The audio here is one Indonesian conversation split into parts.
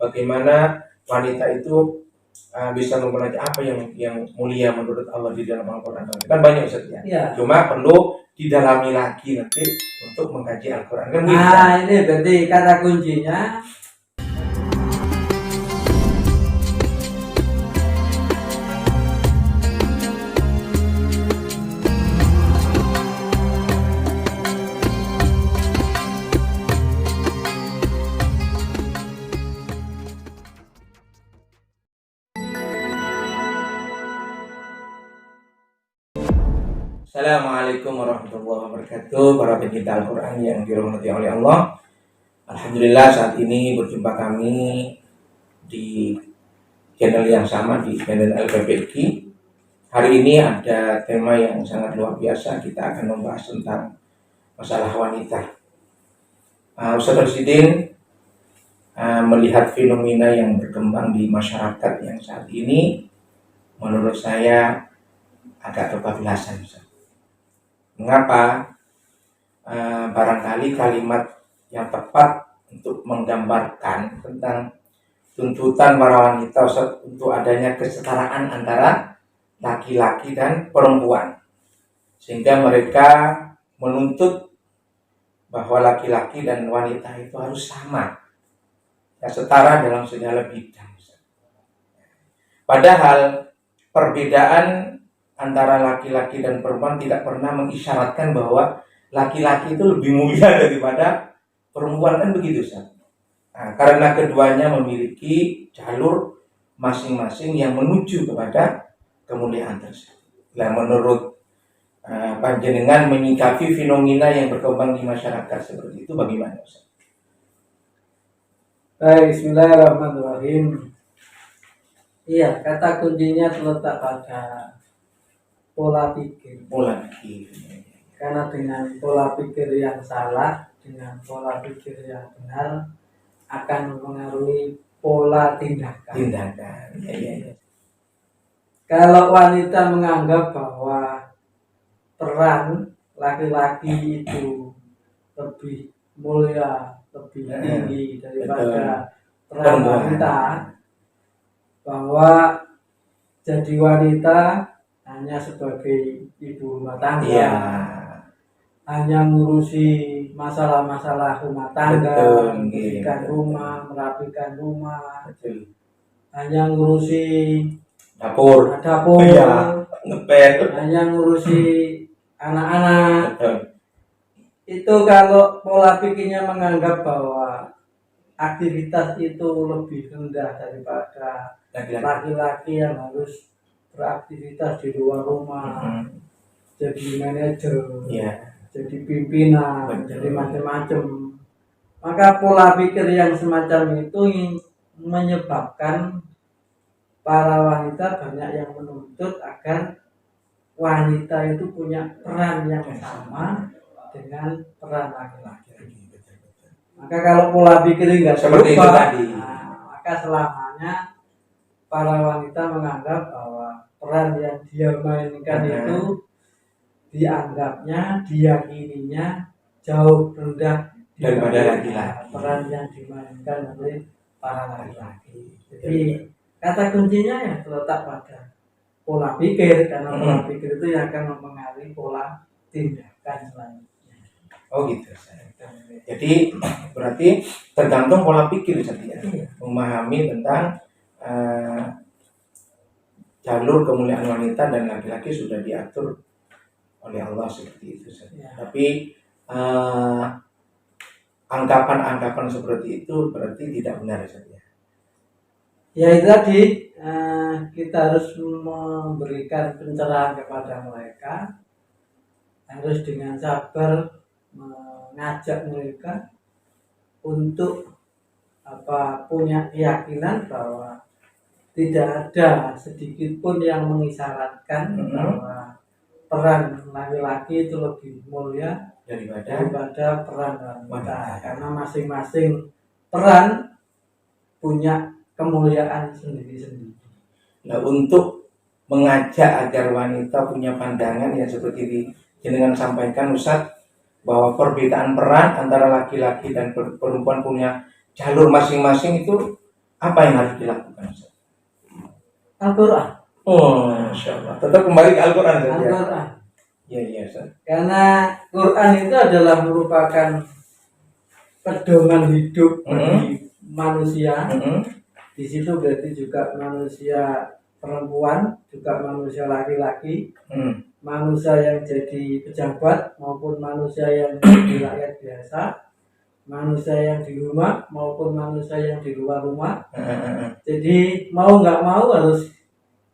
bagaimana wanita itu bisa mempelajari apa yang mulia menurut Allah di dalam Al-Quran. Kan banyak Ustaz ya. Ya. Cuma perlu didalami lagi nanti untuk mengkaji Al-Quran. Kan ini berarti kata kuncinya. Assalamualaikum warahmatullahi wabarakatuh. Para pencinta Al-Quran yang dirahmati oleh Allah, alhamdulillah saat ini berjumpa kami di channel yang sama, di channel LPPQ. Hari ini ada tema yang sangat luar biasa. Kita akan membahas tentang masalah wanita. Ustaz Rosidin melihat fenomena yang berkembang di masyarakat yang saat ini, menurut saya agak kebablasan. Mengapa? Barangkali kalimat yang tepat untuk menggambarkan tentang tuntutan para wanita untuk adanya kesetaraan antara laki-laki dan perempuan, sehingga mereka menuntut bahwa laki-laki dan wanita itu harus sama, setara dalam segala bidang. Padahal perbedaan antara laki-laki dan perempuan tidak pernah mengisyaratkan bahwa laki-laki itu lebih mulia daripada perempuan, kan begitu Ustaz. Karena keduanya memiliki jalur masing-masing yang menuju kepada kemuliaan tersebut. Nah, menurut panjenengan menyikapi fenomena yang berkembang di masyarakat seperti itu bagaimana Ustaz? Baik, bismillahirrahmanirrahim. Iya, kata kuncinya terletak pada pola pikir. Karena dengan pola pikir yang salah, dengan pola pikir yang benar, akan mempengaruhi pola tindakan. Ya. Kalau wanita menganggap bahwa peran laki-laki itu lebih mulia, lebih tinggi daripada peran wanita, bahwa jadi wanita hanya sebagai ibu rumah tangga, hanya ngurusi masalah-masalah rumah tangga, membersihkan rumah, merapikan rumah, hanya ngurusi dapur, hanya ngurusi anak-anak. Itu kalau pola pikirnya menganggap bahwa aktivitas itu lebih rendah daripada laki-laki yang harus beraktivitas di luar rumah, jadi manajer, jadi pimpinan, jadi macam-macam. Maka pola pikir yang semacam itu menyebabkan para wanita banyak yang menuntut agar wanita itu punya peran yang sama dengan peran laki-laki. Maka kalau pola pikir nggak seperti itu tadi, maka selamanya para wanita menganggap bahwa peran yang dia mainkan itu dianggapnya, diyakininya jauh rendah daripada laki-laki. Peran yang dimainkan oleh para laki-laki. Jadi kata kuncinya ya terletak pada pola pikir, karena pola pikir itu yang akan mempengaruhi pola tindakan selanjutnya. Oh gitu. Jadi berarti tergantung pola pikir saja, memahami tentang jalur kemuliaan wanita dan laki-laki sudah diatur oleh Allah seperti itu saja. Tapi anggapan-anggapan seperti itu berarti tidak benar saja. Ya itu tadi, kita harus memberikan pencerahan kepada mereka, harus dengan sabar mengajak mereka untuk punya keyakinan bahwa tidak ada sedikit pun yang mengisyaratkan bahwa peran laki-laki itu lebih mulia daripada peran wanita, karena masing-masing peran punya kemuliaan sendiri-sendiri. Nah, untuk mengajak agar wanita punya pandangan yang seperti jenengan sampaikan Ustaz, bahwa perbedaan peran antara laki-laki dan perempuan punya jalur masing-masing itu Apa yang harus dilakukan, Ustaz? Al-Quran. Oh, Masya Allah. Tetap kembali ke Al-Quran saja. Al-Quran. Iya, Ustaz. Karena Quran itu adalah merupakan pedoman hidup bagi manusia. Di situ berarti juga manusia perempuan, juga manusia laki-laki, manusia yang jadi pejabat maupun manusia yang jadi rakyat biasa, manusia yang di rumah maupun manusia yang di luar rumah. Jadi mau nggak mau harus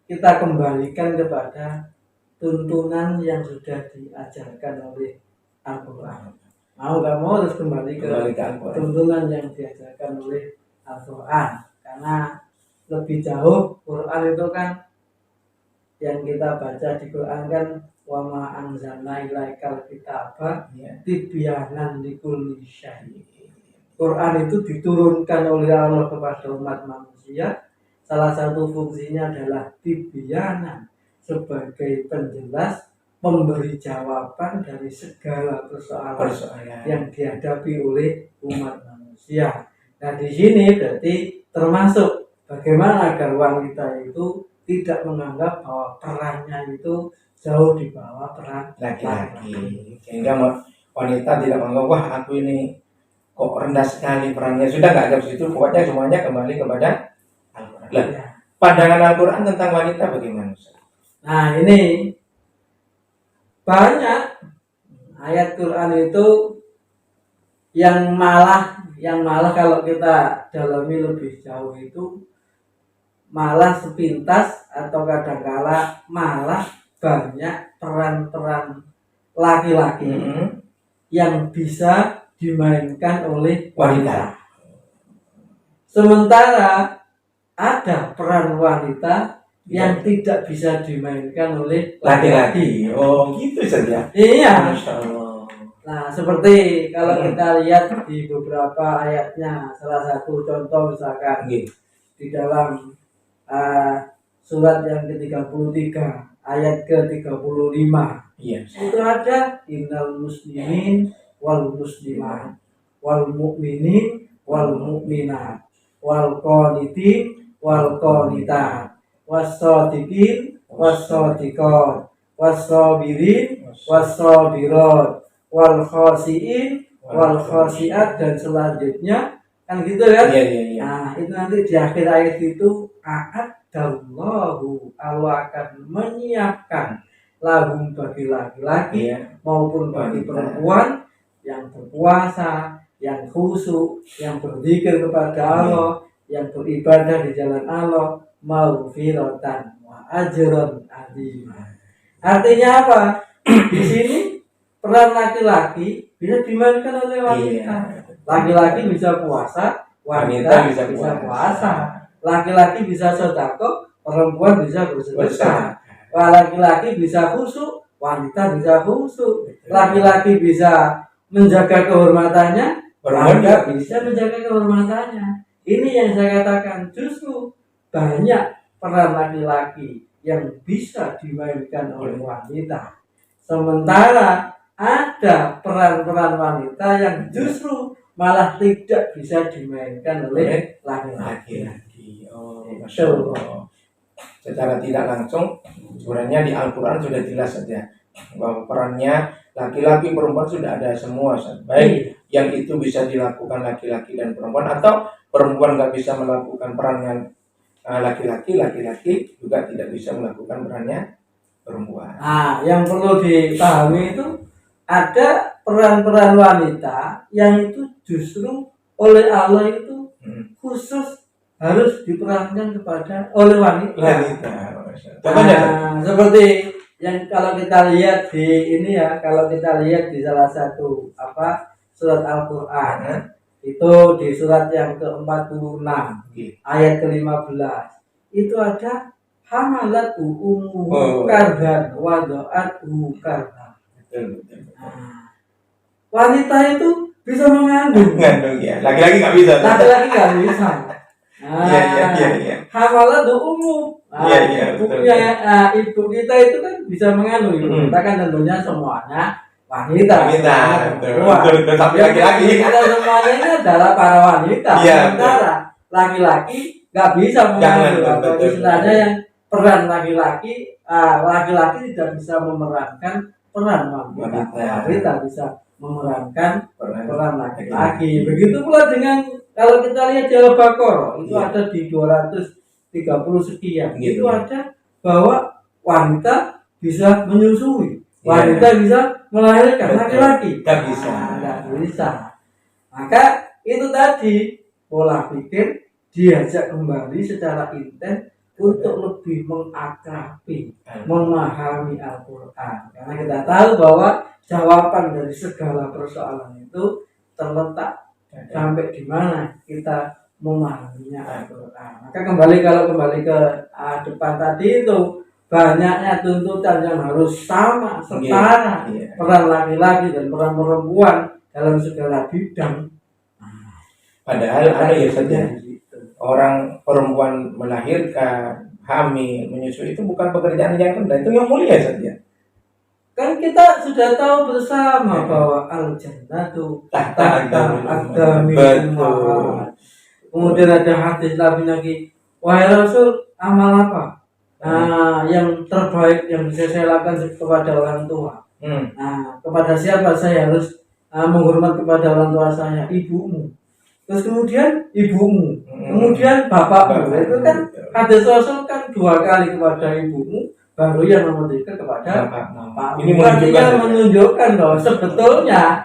kita kembalikan kepada tuntunan yang sudah diajarkan oleh Al-Quran. Mau nggak mau harus kembali ke tuntunan yang diajarkan oleh Al-Quran. Karena lebih jauh Quran itu kan yang kita baca di Quran kan wa ma anzalna ilaikal kitaba tibyanan likulli syai'. Quran itu diturunkan oleh Allah kepada umat manusia. Salah satu fungsinya adalah tibyanan, sebagai penjelas, memberi jawaban dari segala persoalan yang dihadapi oleh umat manusia. Nah di sini berarti termasuk bagaimana agar wanita itu tidak menganggap bahwa perannya itu jauh di bawah peran laki-laki. Sehingga wanita tidak menganggap wah aku ini kok rendah sekali perannya. Sudah nggak ada situ, pokoknya semuanya kembali kepada Al-Quran. Pandangan Al-Quran tentang wanita bagaimana, Ustaz? Nah ini banyak ayat Quran itu yang malah kalau kita dalami lebih jauh itu malah sepintas atau kadangkala malah banyak peran-peran laki-laki yang bisa dimainkan oleh wanita. Sementara ada peran wanita yang tidak bisa dimainkan oleh laki-laki. Oh, gitu saja. Iya. Masya Allah. Nah, seperti kalau kita lihat di beberapa ayatnya, salah satu contoh misalkan di dalam surat yang ke-33 ayat ke-35. Yes. Itu ada innal muslimin wal muslimat wal mu'minin wal mu'minat wal qanitin wal qanitat was-shadiqin was-shadiqat was-sabirin was-sabirat wal khasiin wal khasiat dan selanjutnya kan gitu kan? Iya. Nah itu nanti di akhir ayat itu a'adallahu, Allah akan menyiapkan lahum bagi laki-laki maupun bagi perempuan yang berpuasa, yang khusyuk, yang berzikir kepada Allah, yang beribadah di jalan Allah, maghfiratan wa ajran azima. Artinya apa? Di sini peran laki-laki bisa dimainkan oleh wanita. Laki-laki bisa puasa, wanita bisa puasa. Laki-laki bisa sedekah, perempuan bisa bersedekah. Laki-laki bisa khusyuk, wanita bisa khusyuk. Laki-laki bisa menjaga kehormatannya, wanita bisa menjaga kehormatannya. Ini yang saya katakan, justru banyak peran laki-laki yang bisa dimainkan oleh wanita. Sementara ada peran-peran wanita yang justru malah tidak bisa dimainkan oleh laki-laki. Oh, Masya Allah. Secara tidak langsung sebenarnya di Al-Quran sudah jelas saja bahwa perannya laki-laki perempuan sudah ada semua, baik yang itu bisa dilakukan laki-laki dan perempuan, atau perempuan nggak bisa melakukan perannya laki-laki juga tidak bisa melakukan perannya perempuan. Nah, yang perlu dipahami itu ada peran-peran wanita yang itu justru oleh Allah itu khusus harus diperankan kepada oleh wanita. Seperti yang kalau kita lihat di ini ya, kalau kita lihat di salah satu surat Al-Quran itu di surat yang ke-46 ayat ke-15 itu ada hamalat ummuhu karhan wa da'athu karhan. Wanita itu bisa mengandung ya. Laki-laki nggak bisa. Iya. Hamalat umum. Ibu kita itu kan bisa mengandung. Ibu kita kan tentunya semuanya wanita. Betul. Tapi laki-laki kita semuanya ini adalah para wanita. Sementara laki-laki nggak bisa Jangan, mengambil apa betul. istilahnya yang peran laki-laki, laki-laki tidak bisa memerankan peran wanita, wanita bisa memerankan peran laki-laki. Begitu pula dengan kalau kita lihat di Al-Baqarah itu ada di 230 sekian, itu ada bahwa wanita bisa menyusui, wanita bisa melahirkan, laki-laki nggak bisa. nggak bisa. Maka itu tadi pola pikir diajak kembali secara intens untuk lebih mengakrabi, memahami Al-Quran. Karena kita tahu bahwa jawaban dari segala persoalan itu terletak sampai di mana kita memahaminya Al-Quran. Maka kalau kembali ke depan tadi itu banyaknya tuntutan yang harus sama, setara peran laki-laki dan peran perempuan dalam segala bidang. Padahal ada ya saja orang perempuan melahirkan, hamil, menyusui itu bukan pekerjaan yang rendah, itu yang mulia saja. Kan kita sudah tahu bersama bahwa al-jannatu tahta aqdamil ummahat. Kemudian ada hadis Nabi lagi, wahai Rasul, amal apa yang terbaik yang bisa saya lakukan kepada orang tua? Kepada siapa saya harus menghormat kepada orang tua saya? Ibumu. Terus kemudian ibumu, kemudian bapakmu. Itu kan hadis Rasul kan 2 kali kepada ibumu, baru yang nomor 3 kepada bapakmu. Ini menunjukkan bahwa sebetulnya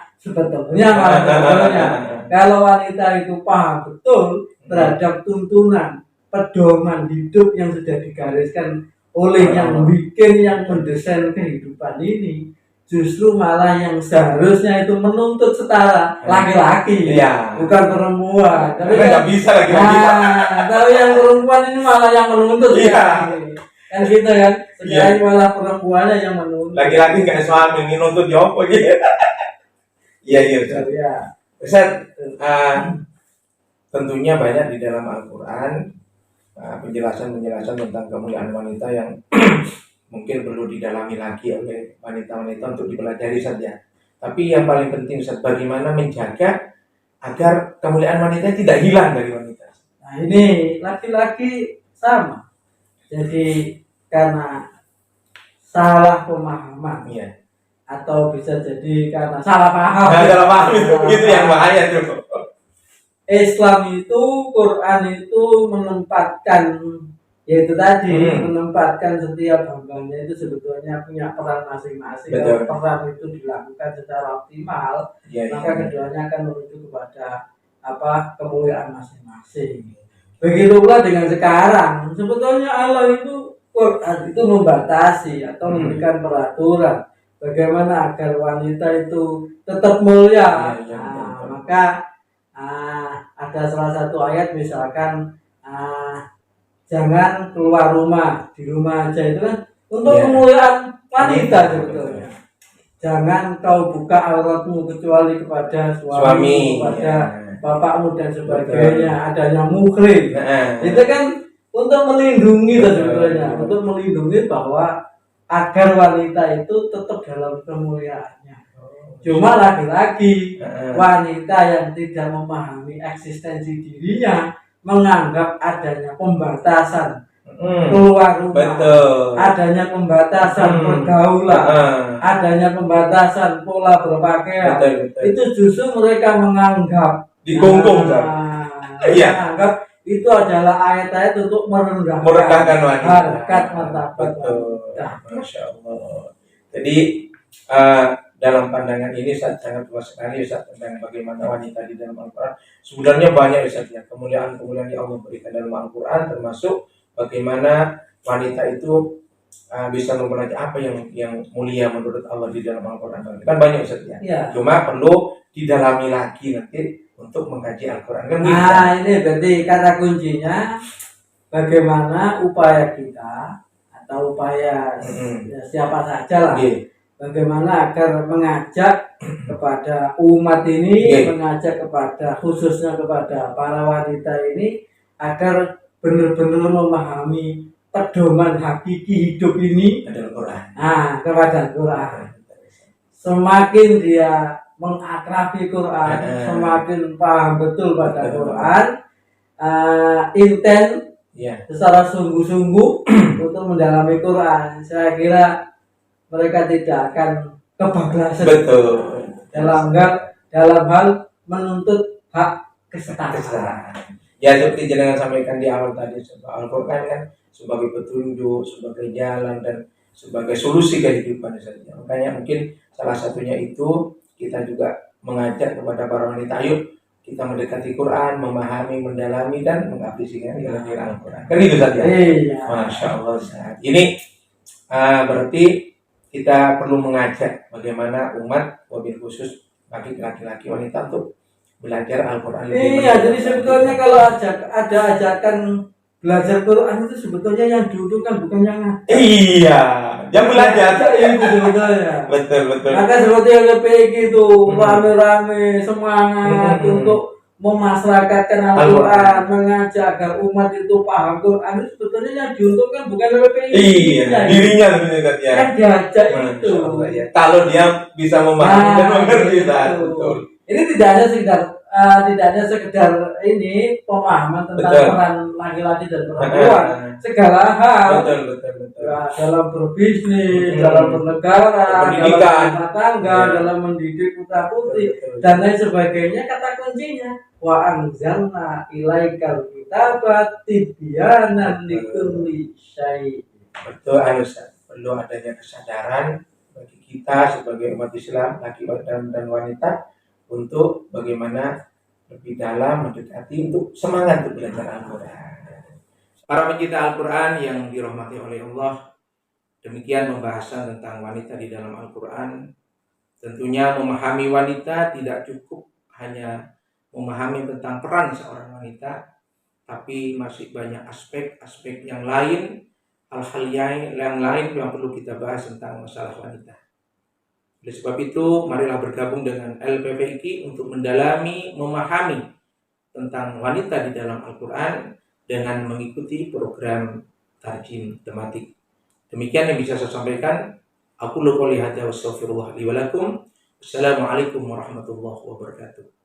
kalau wanita itu paham betul terhadap tuntunan pedoman hidup yang sudah digariskan oleh yang bikin, yang mendesain kehidupan ini, justru malah yang seharusnya itu menuntut setara laki-laki, bukan perempuan. Tapi nggak bisa laki-laki. Tapi yang perempuan ini malah yang menuntut. Kan gitu kan? Sekarang malah perempuannya yang menuntut. Laki-laki nggak suami ini nuntut jopo gitu. Iya. Ustaz, tentunya banyak di dalam Al-Quran penjelasan tentang kemuliaan wanita yang mungkin perlu didalami lagi oleh wanita-wanita untuk dipelajari saja. Tapi yang paling penting Ustaz, bagaimana menjaga agar kemuliaan wanita tidak hilang dari wanita. Nah ini laki-laki sama. Jadi karena salah pemahaman, atau bisa jadi karena salah paham. Itu yang bahaya tuh. Islam itu, Quran itu menempatkan, yaitu tadi menempatkan setiap hambanya itu sebetulnya punya peran masing-masing. Kalau peran itu dilakukan secara optimal, maka keduanya akan menuju kepada kemuliaan masing-masing. Begitu pula dengan sekarang, sebetulnya Allah itu, Quran itu membatasi atau memberikan peraturan bagaimana agar wanita itu tetap mulia. Maka ada salah satu ayat misalkan jangan keluar rumah, di rumah aja, itu kan untuk kemuliaan wanita sebetulnya. Jangan kau buka auratmu kecuali kepada suami, kepada bapakmu dan sebagainya. Adanya muhrim. Itu kan untuk melindungi sebetulnya, untuk melindungi bahwa agar wanita itu tetap dalam kemuliaannya. Cuma lagi-lagi wanita yang tidak memahami eksistensi dirinya menganggap adanya pembatasan keluar rumah, adanya pembatasan pergaulan, adanya pembatasan pola berpakaian, itu justru mereka menganggap menganggap itu adalah ayat-ayat untuk merendahkan harkat martabat wanita. Masya Allah. Jadi dalam pandangan ini sangat luas sekali Ustaz tentang bagaimana wanita di dalam Al-Quran. Sebenarnya banyak Ustaz ya kemuliaan-kemuliaan yang Allah berikan dalam Al-Quran, termasuk bagaimana wanita itu bisa mempelajari apa yang mulia menurut Allah di dalam Al-Quran. Kan banyak Ustaz ya. Cuma perlu didalami lagi nanti untuk mengkaji Al-Quran. Ini berarti kata kuncinya bagaimana upaya kita atau upaya siapa saja lah. Bagaimana agar mengajak kepada umat ini, mengajak kepada khususnya kepada para wanita ini agar benar-benar memahami pedoman hakiki hidup ini kepada Quran. Semakin dia mengakrabi Quran, semakin paham betul pada Quran, inten Ya, secara sungguh-sungguh untuk mendalami Quran, saya kira mereka tidak akan kebablasan betul. dalam hal menuntut hak kesetaraan. Kesetaraan. Ya seperti jenengan sampaikan di awal tadi, Al-Quran kan sebagai petunjuk, sebagai jalan dan sebagai solusi kehidupan saja. Makanya mungkin salah satunya itu kita juga mengajak kepada para wanita, ayo kita mendekati Quran, memahami, mendalami dan mengaplikasikan nilai-nilai Al-Quran. Kan itu saja. Iya. Masya Allah. Ustaz. Ini berarti kita perlu mengajak bagaimana umat, mobil khusus bagi laki-laki wanita untuk belajar Al-Quran. Iya, jadi sebetulnya kalau ada ajakan belajar Quran itu sebetulnya yang diuntungkan bukan yang ngajak. Iya, yang belajar itu sebetulnya. betul. Maka seperti yang LPG itu rame-rame semangat untuk memasrakatkan Al-Quran, mengajak agar umat itu paham Quran, itu sebetulnya yang diuntungkan bukan LPG. Iya, dirinya sebenarnya ya. Yang diajak itu. Ya. Kalau dia bisa memahami dan mengerti, betul. Ini tidak hanya sekedar ini pemahaman tentang peran laki-laki dan perempuan, segala hal. Betul. Ya, dalam berbisnis, dalam bernegara, dalam rumah tangga, dalam mendidik putra putri dan lain sebagainya. Kata kuncinya wa anzalna ilaikal kitaba tibyanan likulli syai'. Betul, Ustaz. Perlu adanya kesadaran bagi kita sebagai umat Islam, laki-laki dan wanita, untuk bagaimana lebih dalam mendekati untuk semangat untuk belajar Al-Quran. Para pencinta Al-Quran yang dirahmati oleh Allah, demikian pembahasan tentang wanita di dalam Al-Quran. Tentunya memahami wanita tidak cukup hanya memahami tentang peran seorang wanita, tapi masih banyak aspek-aspek yang lain, hal-hal yang lain yang perlu kita bahas tentang masalah wanita. Oleh sebab itu, marilah bergabung dengan LPPIQ untuk mendalami, memahami tentang wanita di dalam Al-Quran dengan mengikuti program tarjim tematik. Demikian yang bisa saya sampaikan. Aku qouli hadza wa astaghfirullah li wa lakum. Assalamualaikum warahmatullahi wabarakatuh.